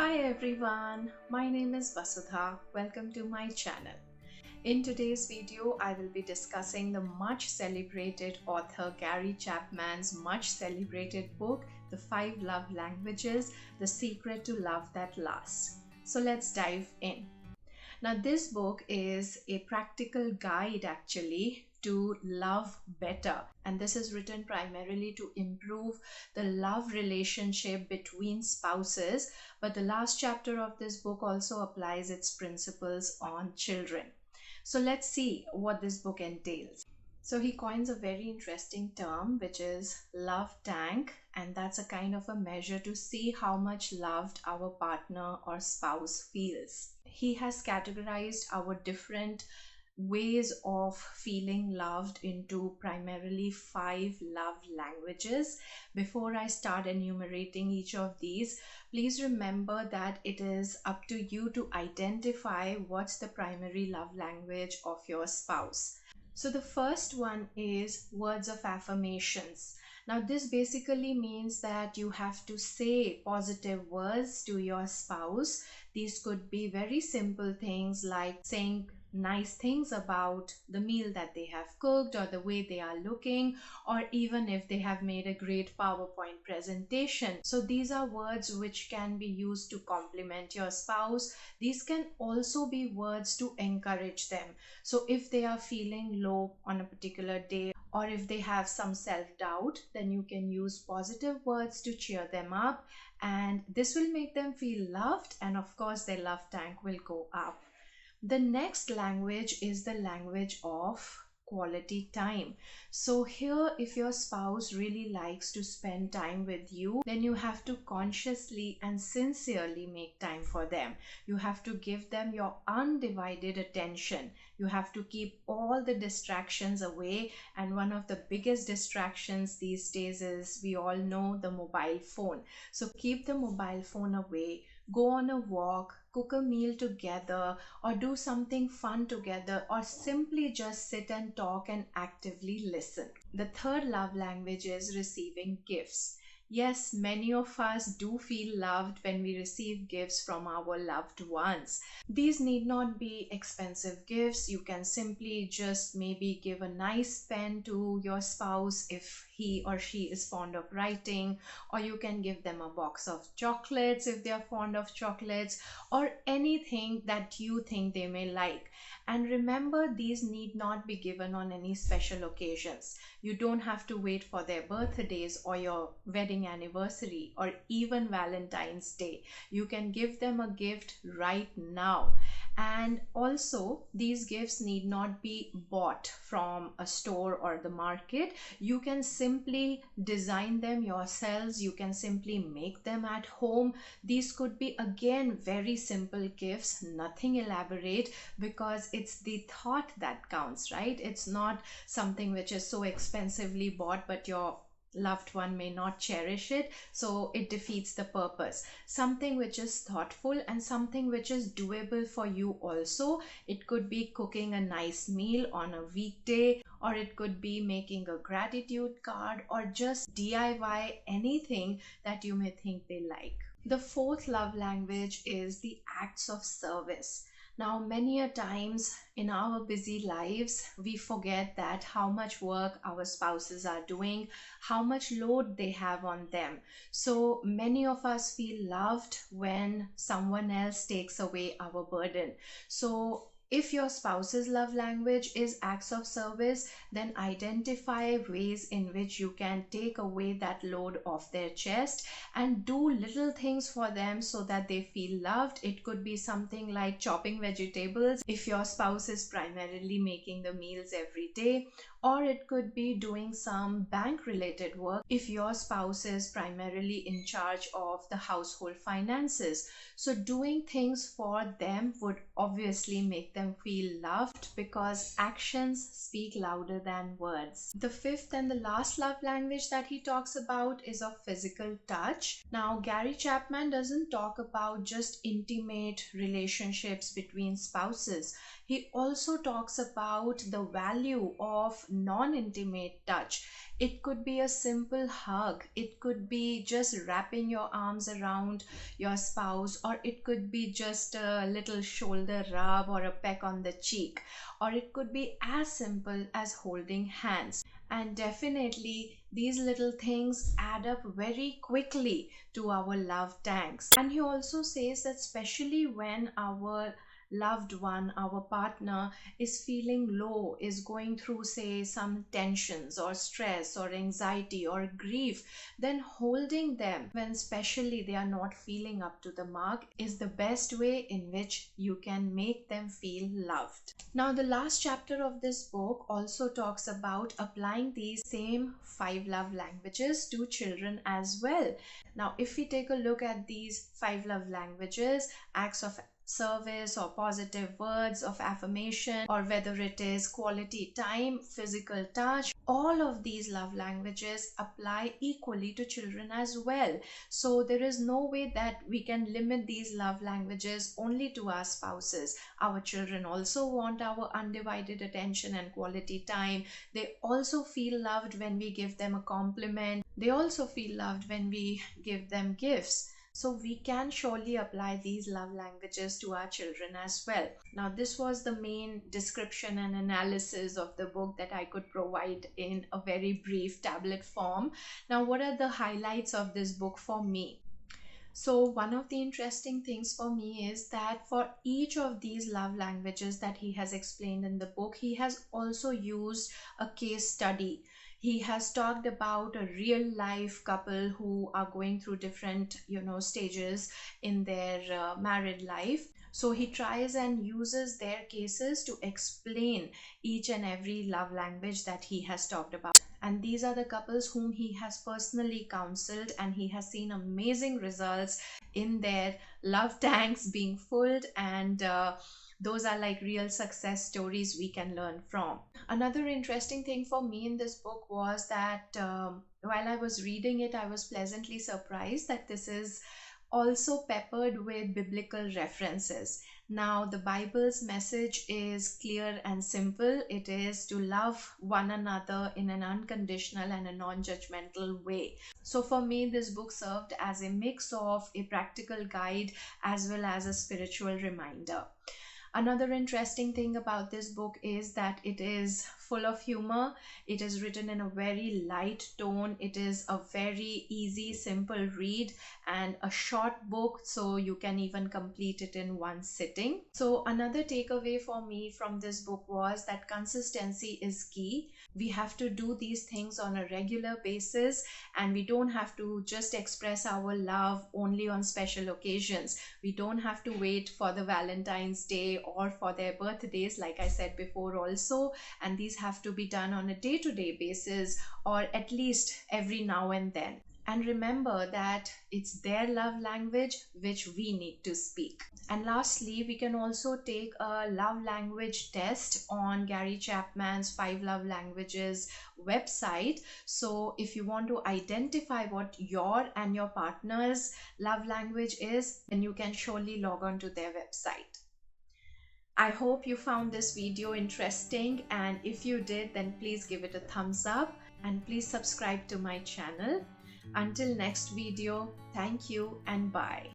Hi everyone, my name is Vasudha. Welcome to my channel. In today's video, I will be discussing the much celebrated author Gary Chapman's much celebrated book, The 5 Love Languages, The Secret to Love That Lasts. So let's dive in. Now, this book is a practical guide actually to love better, and this is written primarily to improve the love relationship between spouses. But the last chapter of this book also applies its principles on children. So let's see what this book entails. So he coins a very interesting term, which is love tank, and that's a kind of a measure to see how much loved our partner or spouse feels. He has categorized our different ways of feeling loved into primarily 5 love languages. Before I start enumerating each of these, please remember that it is up to you to identify what's the primary love language of your spouse. So the first one is words of affirmations. Now, this basically means that you have to say positive words to your spouse. These could be very simple things like saying nice things about the meal that they have cooked or the way they are looking, or even if they have made a great PowerPoint presentation. So these are words which can be used to compliment your spouse. These can also be words to encourage them. So if they are feeling low on a particular day, or if they have some self-doubt, then you can use positive words to cheer them up, and this will make them feel loved, and of course their love tank will go up. The next language is the language of quality time. So here, if your spouse really likes to spend time with you, then you have to consciously and sincerely make time for them. You have to give them your undivided attention. You have to keep all the distractions away, and one of the biggest distractions these days is, we all know, the mobile phone. So keep the mobile phone away. Go on a walk, cook a meal together, or do something fun together, or simply just sit and talk and actively listen. The third love language is receiving gifts. Yes, many of us do feel loved when we receive gifts from our loved ones. These need not be expensive gifts. You can simply just maybe give a nice pen to your spouse if he or she is fond of writing, or you can give them a box of chocolates if they are fond of chocolates, or anything that you think they may like. And remember, these need not be given on any special occasions. You don't have to wait for their birthdays or your wedding anniversary or even Valentine's Day. You can give them a gift right now. And also, these gifts need not be bought from a store or the market. You can simply design them yourselves. You can simply make them at home. These could be, again, very simple gifts, nothing elaborate, because it's the thought that counts, right? It's not something which is so expensively bought, but your loved one may not cherish it, so it defeats the purpose. Something which is thoughtful and something which is doable for you also. It could be cooking a nice meal on a weekday, or it could be making a gratitude card, or just DIY anything that you may think they like. The fourth love language is the acts of service. Now, many a times in our busy lives, we forget that how much work our spouses are doing, how much load they have on them. So many of us feel loved when someone else takes away our burden. So if your spouse's love language is acts of service, then identify ways in which you can take away that load off their chest and do little things for them so that they feel loved. It could be something like chopping vegetables if your spouse is primarily making the meals every day, or it could be doing some bank related work if your spouse is primarily in charge of the household finances. So doing things for them would obviously make them feel loved, because actions speak louder than words. The fifth and the last love language that he talks about is of physical touch. Now, Gary Chapman doesn't talk about just intimate relationships between spouses. He also talks about the value of non-intimate touch. It could be a simple hug, it could be just wrapping your arms around your spouse, or it could be just a little shoulder rub or a peck on the cheek, or it could be as simple as holding hands. And definitely, these little things add up very quickly to our love tanks. And he also says that, especially when our loved one, our partner, is feeling low, is going through, say, some tensions or stress or anxiety or grief, then holding them when especially they are not feeling up to the mark is the best way in which you can make them feel loved. Now, the last chapter of this book also talks about applying these same 5 love languages to children as well. Now, if we take a look at these 5 love languages, acts of service or positive words of affirmation, or whether it is quality time, physical touch, all of these love languages apply equally to children as well. So there is no way that we can limit these love languages only to our spouses. Our children also want our undivided attention and quality time. They also feel loved when we give them a compliment. They also feel loved when we give them gifts. So we can surely apply these love languages to our children as well. Now, this was the main description and analysis of the book that I could provide in a very brief tablet form. Now, what are the highlights of this book for me? So one of the interesting things for me is that for each of these love languages that he has explained in the book, he has also used a case study. He has talked about a real life couple who are going through different, stages in their married life. So he tries and uses their cases to explain each and every love language that he has talked about. And these are the couples whom he has personally counseled, and he has seen amazing results in their love tanks being filled, and those are like real success stories we can learn from. Another interesting thing for me in this book was that while I was reading it, I was pleasantly surprised that this is also peppered with biblical references. Now, the Bible's message is clear and simple. It is to love one another in an unconditional and a non-judgmental way. So for me, this book served as a mix of a practical guide as well as a spiritual reminder. Another interesting thing about this book is that it is full of humor. It is written in a very light tone. It is a very easy, simple read and a short book, so you can even complete it in one sitting. So another takeaway for me from this book was that consistency is key. We have to do these things on a regular basis, and we don't have to just express our love only on special occasions. We don't have to wait for the Valentine's Day or for their birthdays, like I said before also, and these have to be done on a day-to-day basis, or at least every now and then. And remember that it's their love language which we need to speak. And lastly, we can also take a love language test on Gary Chapman's 5 Love Languages website. So if you want to identify what your and your partner's love language is, then you can surely log on to their website. I hope you found this video interesting, and if you did, then please give it a thumbs up and please subscribe to my channel. Until next video, thank you and bye.